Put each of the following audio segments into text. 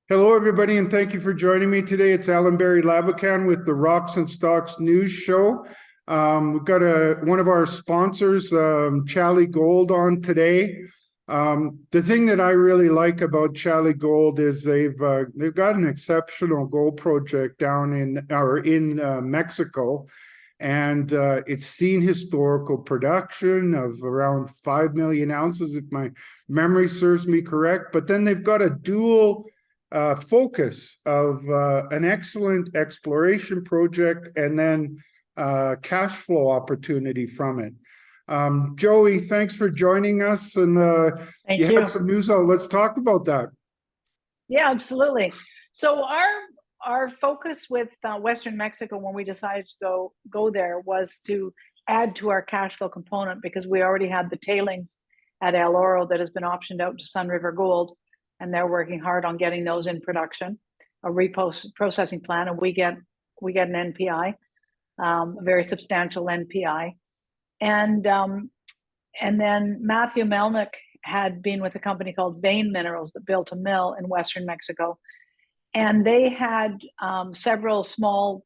Hello, everybody, and thank you for joining me today. It's Allan Laboucan with the Rocks and Stocks News Show. We've got one of our sponsors, Xali Gold, on today. The thing that I really like about Xali Gold is they've got an exceptional gold project down in Mexico, and it's seen historical production of around 5 million ounces, if my memory serves me correct. But then they've got a dual focus of an excellent exploration project and then cash flow opportunity from it. Joey, thanks for joining us. And Thank you had you. some news out. Let's talk about that. Yeah, absolutely. So our focus with Western Mexico when we decided to go there was to add to our cash flow component because we already had the tailings at El Oro that has been optioned out to Sun River Gold, and they're working hard on getting those in production, a reprocessing plant, and we get an NPI, a very substantial NPI, and then Matthew Melnick had been with a company called Vein Minerals that built a mill in Western Mexico. And they had several small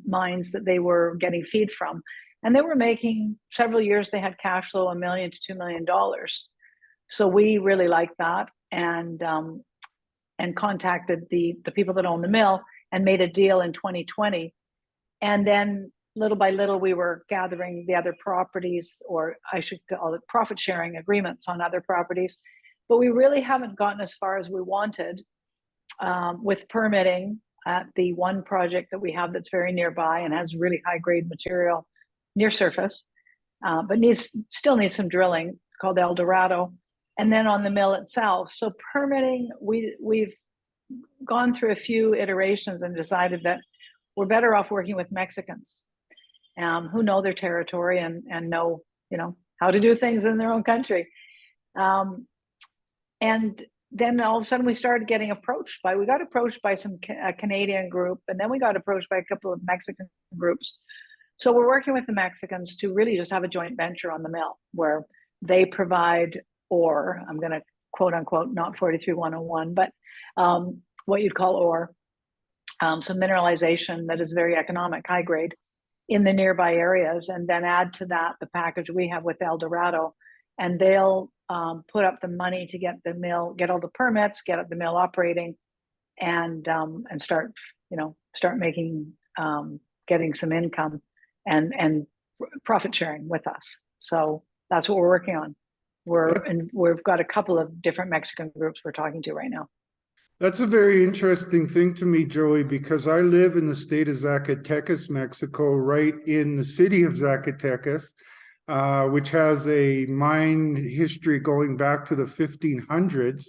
mines that they were getting feed from. And they were making, several years, they had cash flow $1 million to $2 million. So we really liked that and contacted the people that own the mill and made a deal in 2020. And then little by little, we were gathering the other properties, or I should call it profit sharing agreements on other properties. But we really haven't gotten as far as we wanted with permitting at the one project that we have that's very nearby and has really high grade material near surface, but still needs some drilling, called El Dorado. And then on the mill itself. So permitting, we've gone through a few iterations and decided that we're better off working with Mexicans who know their territory and know, how to do things in their own country. And then all of a sudden we got approached by a Canadian group, and then we got approached by a couple of Mexican groups. So we're working with the Mexicans to really just have a joint venture on the mill where they provide ore. I'm going to quote unquote, not 43101, but what you'd call ore, some mineralization that is very economic, high grade in the nearby areas, and then add to that the package we have with El Dorado, and they'll put up the money to get the mill, get all the permits, get the mill operating, and start making, getting some income and profit sharing with us. So that's what we're working on. We've got a couple of different Mexican groups we're talking to right now. That's a very interesting thing to me, Joey, because I live in the state of Zacatecas, Mexico, right in the city of Zacatecas, which has a mine history going back to the 1500s.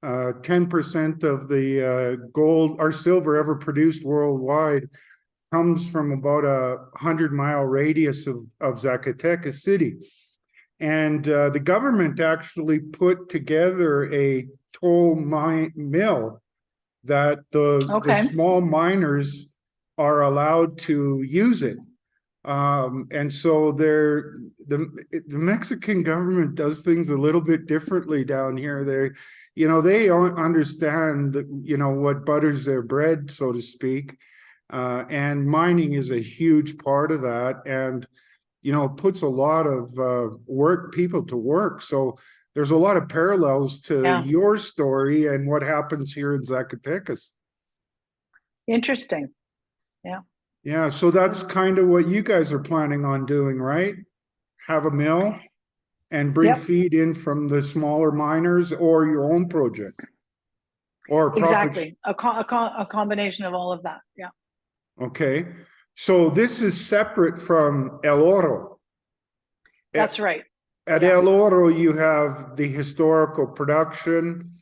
10% of the gold or silver ever produced worldwide comes from about 100-mile radius of Zacatecas city. And the government actually put together a toll mine mill that the small miners are allowed to use it. And so the Mexican government does things a little bit differently down here. They understand, what butters their bread, so to speak. And mining is a huge part of that. And it puts a lot of people to work. So there's a lot of parallels to your story and what happens here in Zacatecas. Interesting. Yeah. Yeah. So that's kind of what you guys are planning on doing, right? Have a mill and bring feed in from the smaller miners, or your own project, or exactly a combination of all of that. Yeah. Okay. So this is separate from El Oro. That's right. At El Oro, you have the historical production,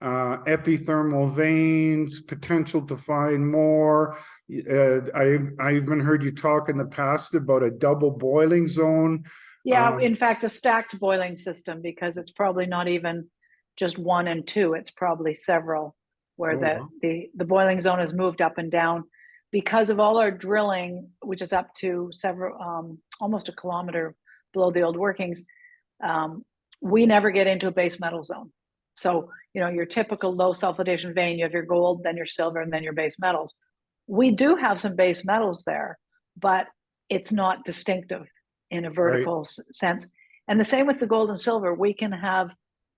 epithermal veins, potential to find more. I even heard you talk in the past about a double boiling zone. Yeah, in fact, a stacked boiling system, because it's probably not even just 1 and 2. It's probably several, where the boiling zone has moved up and down because of all our drilling, which is up to several, almost a kilometer below the old workings. We never get into a base metal zone. So, your typical low sulfidation vein, you have your gold, then your silver, and then your base metals. We do have some base metals there, but it's not distinctive in a vertical sense. And the same with the gold and silver. We can have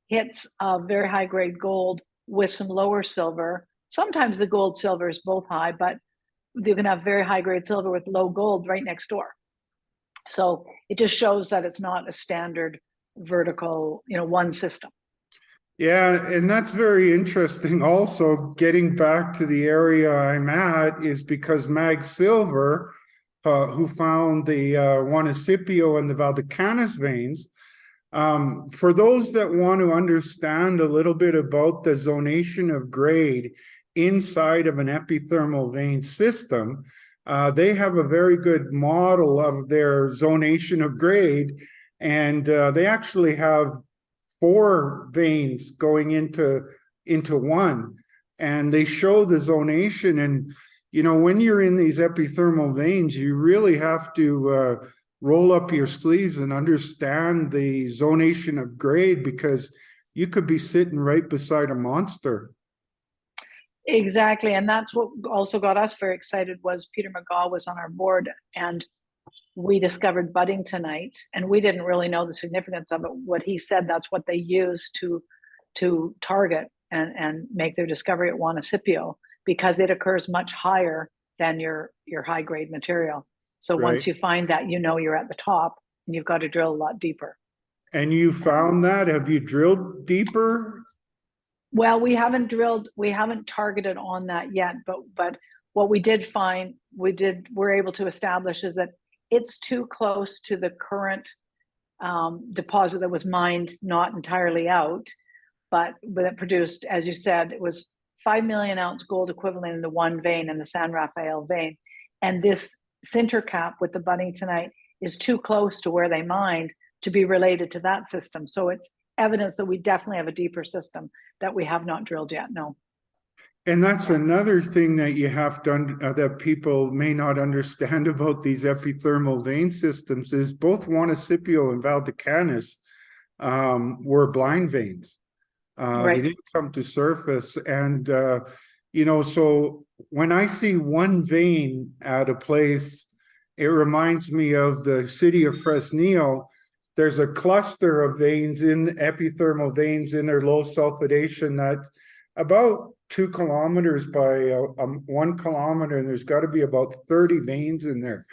hits of very high grade gold with some lower silver. Sometimes the gold silver is both high, but you can have very high grade silver with low gold right next door. So it just shows that it's not a standard vertical, one system. Yeah, and that's very interesting. Also, getting back to the area I'm at is because Mag Silver, who found the Juanicipio and the Valdecanas veins, for those that want to understand a little bit about the zonation of grade inside of an epithermal vein system, they have a very good model of their zonation of grade, and they actually have 4 veins going into one, and they show the zonation. And when you're in these epithermal veins, you really have to roll up your sleeves and understand the zonation of grade, because you could be sitting right beside a monster. Exactly. And that's what also got us very excited. Was Peter McGaw was on our board, and we discovered buddingtonite, and we didn't really know the significance of it. What he said, that's what they use to target and make their discovery at Juanicipio, because it occurs much higher than your high grade material. So once you find that, you're at the top, and you've got to drill a lot deeper. And you found that? Have you drilled deeper? Well, we haven't targeted on that yet, but what we did find, we're able to establish is that it's too close to the current deposit that was mined, not entirely out, but it produced, as you said, it was 5 million ounce gold equivalent in the one vein, in the San Rafael vein. And this sinter cap with the buddingtonite is too close to where they mined to be related to that system. So it's evidence that we definitely have a deeper system that we have not drilled yet. No. And that's another thing that you have to that people may not understand about these epithermal vein systems is both Juanicipio and Valdecanas were blind veins. They didn't come to surface. And, so when I see one vein at a place, it reminds me of the city of Fresnillo. There's a cluster of veins, epithermal veins in their low sulfidation, that's about 2 kilometers by 1 kilometer, and there's got to be about 30 veins in there.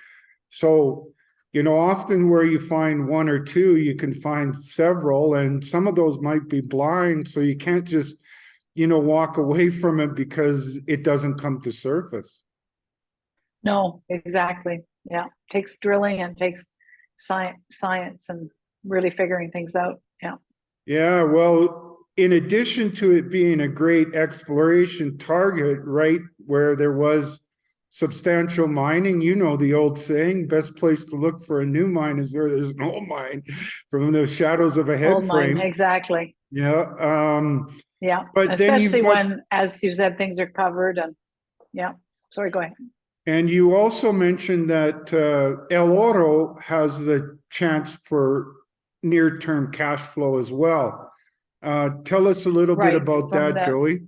So, often where you find 1 or 2, you can find several, and some of those might be blind, so you can't just, walk away from it because it doesn't come to surface. No, exactly. Yeah, it takes drilling and takes science and really figuring things out. Yeah, well, in addition to it being a great exploration target, right where there was substantial mining, the old saying, best place to look for a new mine is where there's no mine, from the shadows of a head frame. Exactly. Yeah. But especially when, as you said, things are covered. And sorry, go ahead. And you also mentioned that El Oro has the chance for near-term cash flow as well. Tell us a little bit about that, Joey.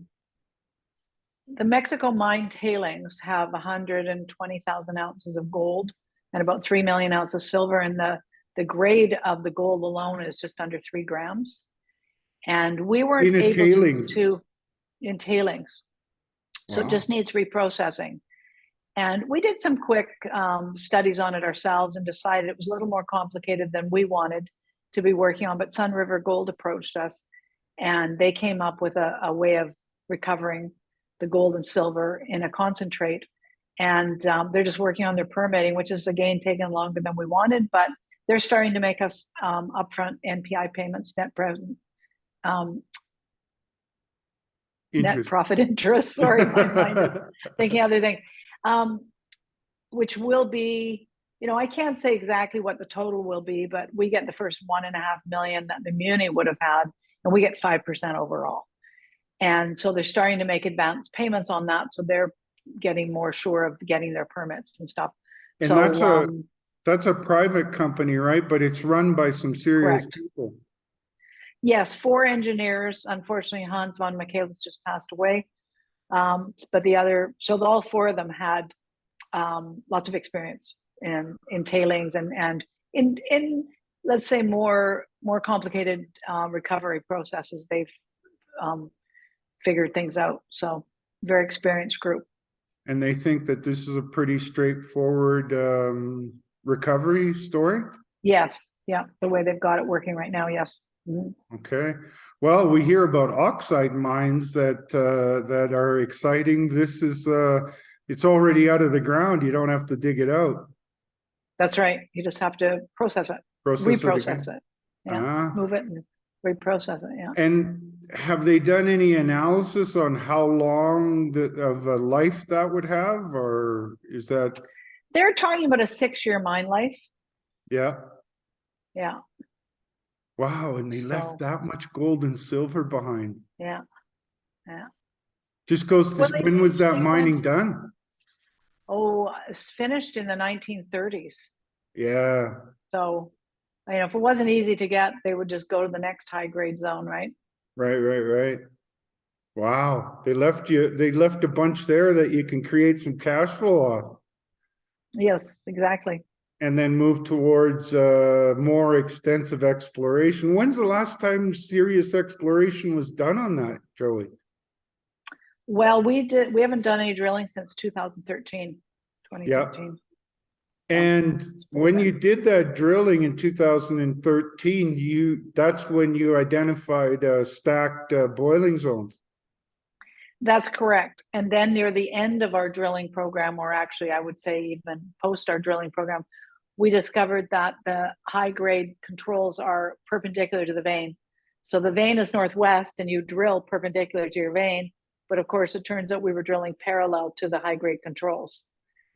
The Mexico mine tailings have 120,000 ounces of gold and about 3 million ounces of silver, and the grade of the gold alone is just under 3 grams. And we weren't able to in tailings. So it just needs reprocessing. And we did some quick studies on it ourselves and decided it was a little more complicated than we wanted to be working on. But Sun River Gold approached us, and they came up with a way of recovering the gold and silver in a concentrate. And they're just working on their permitting, which is, again, taking longer than we wanted. But they're starting to make us upfront NPI payments, net profit interest. Sorry, my mind is thinking other things. Which will be, I can't say exactly what the total will be, but we get the first 1.5 million that the Muni would have had, and we get 5% overall. And so they're starting to make advance payments on that, so they're getting more sure of getting their permits and stuff. And that's a private company, right? But it's run by some serious people. Yes, 4 engineers. Unfortunately, Hans von Michaelis just passed away. But so all 4 of them had lots of experience in tailings and in let's say more complicated recovery processes. They've figured things out. So very experienced group. And they think that this is a pretty straightforward recovery story? Yes. Yeah. The way they've got it working right now. Yes. Mhm. Okay. Well, we hear about oxide mines that that are exciting. This is it's already out of the ground. You don't have to dig it out. That's right. You just have to process it, Process it again. reprocess it. Yeah. Move it and reprocess it. Yeah. And have they done any analysis on how long of a life that would have, or is that? They're talking about a 6-year mine life. Yeah. Yeah. Wow, and they left that much gold and silver behind. Yeah. Yeah. Just goes to, when was that mining done? Oh, it's finished in the 1930s. Yeah. So, if it wasn't easy to get, they would just go to the next high grade zone, right? Right. Wow. They left a bunch there that you can create some cash flow off. Yes, exactly. And then move towards more extensive exploration. When's the last time serious exploration was done on that, Joey? Well, we haven't done any drilling since 2013. Yeah. And when you did that drilling in 2013, that's when you identified stacked boiling zones. That's correct. And then near the end of our drilling program, or actually I would say even post our drilling program, we discovered that the high grade controls are perpendicular to the vein. So the vein is northwest and you drill perpendicular to your vein. But of course, it turns out we were drilling parallel to the high grade controls.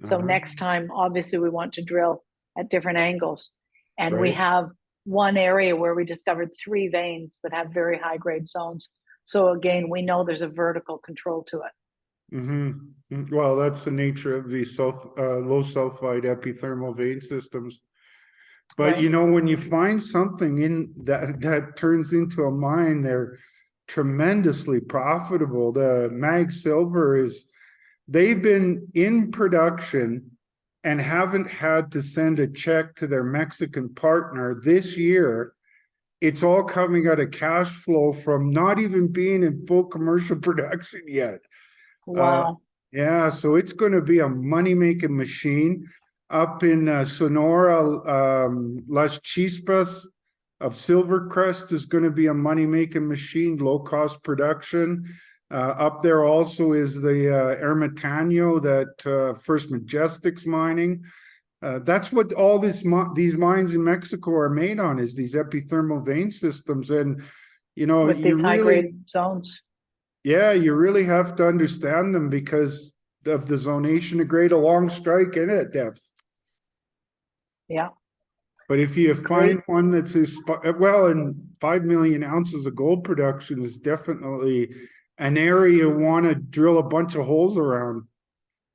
So next time, obviously, we want to drill at different angles. And we have one area where we discovered 3 veins that have very high grade zones. So again, we know there's a vertical control to it. Mm-hmm. Well, that's the nature of the low sulfide epithermal vein systems. But when you find something in that turns into a mine, they're tremendously profitable. The Mag Silver they've been in production and haven't had to send a check to their Mexican partner this year. It's all coming out of cash flow from not even being in full commercial production yet. Wow. Yeah, so it's going to be a money-making machine. Up in Sonora, Las Chispas of Silvercrest is going to be a money-making machine, low-cost production. Up there also is the Ermitaño that First Majestic's mining. That's what all these mines in Mexico are made on, is these epithermal vein systems. And, with these high grade zones. Yeah, you really have to understand them because of the zonation of grade along strike and at depth. Yeah. But if you find one that's and 5 million ounces of gold production is definitely an area you want to drill a bunch of holes around.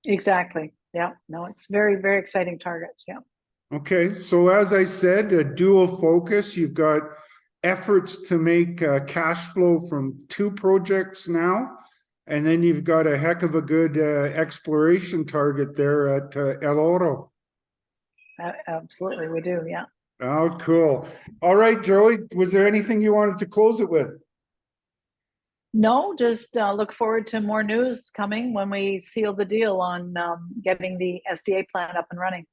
Exactly. Yeah. No, it's very, very exciting targets. Yeah. Okay. So as I said, a dual focus. You've got efforts to make cash flow from 2 projects now. And then you've got a heck of a good exploration target there at El Oro. Absolutely. We do. Yeah. Oh, cool. All right, Joey, was there anything you wanted to close it with? No, just look forward to more news coming when we seal the deal on getting the SDA plant up and running.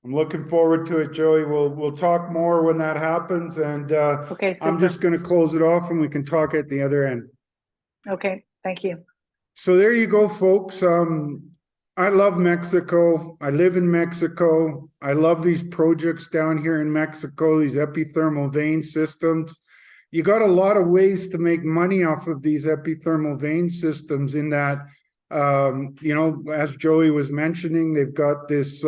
I'm looking forward to it, Joey. We'll talk more when that happens. And okay, super. I'm just going to close it off and we can talk at the other end. Okay, thank you. So there you go, folks. I love Mexico. I live in Mexico. I love these projects down here in Mexico, these epithermal vein systems. You got a lot of ways to make money off of these epithermal vein systems in that, as Joey was mentioning, they've got this,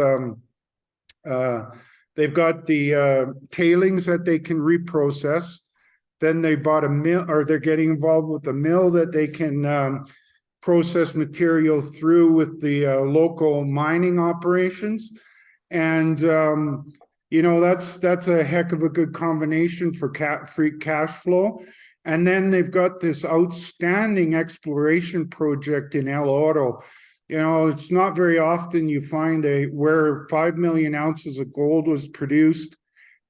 they've got the tailings that they can reprocess. Then they bought a mill, or they're getting involved with a mill that they can process material through with the local mining operations. And that's a heck of a good combination for free cash flow. And then they've got this outstanding exploration project in El Oro. It's not very often you find where 5 million ounces of gold was produced,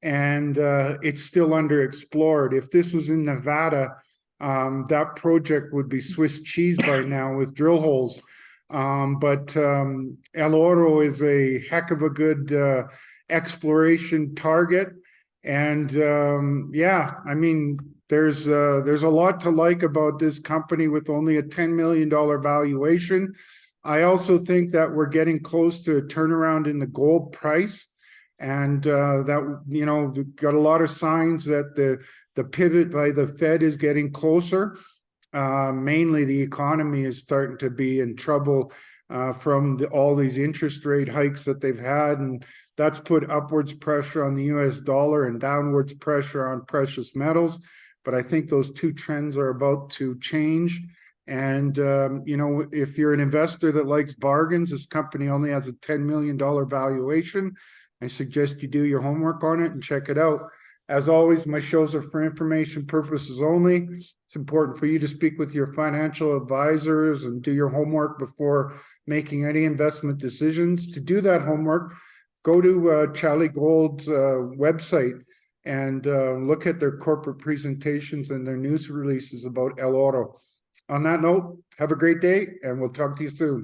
and it's still underexplored. If this was in Nevada, that project would be Swiss cheese by now with drill holes. But El Oro is a heck of a good exploration target. And yeah, I mean, there's a lot to like about this company with only a $10 million valuation. I also think that we're getting close to a turnaround in the gold price, and that got a lot of signs that the pivot by the Fed is getting closer. Mainly the economy is starting to be in trouble from all these interest rate hikes that they've had, and that's put upwards pressure on the US dollar and downwards pressure on precious metals. But I think those two trends are about to change. And, if you're an investor that likes bargains, this company only has a $10 million valuation. I suggest you do your homework on it and check it out. As always, my shows are for information purposes only. It's important for you to speak with your financial advisors and do your homework before making any investment decisions. To do that homework, go to Xali Gold's website and look at their corporate presentations and their news releases about El Oro. On that note, have a great day, and we'll talk to you soon.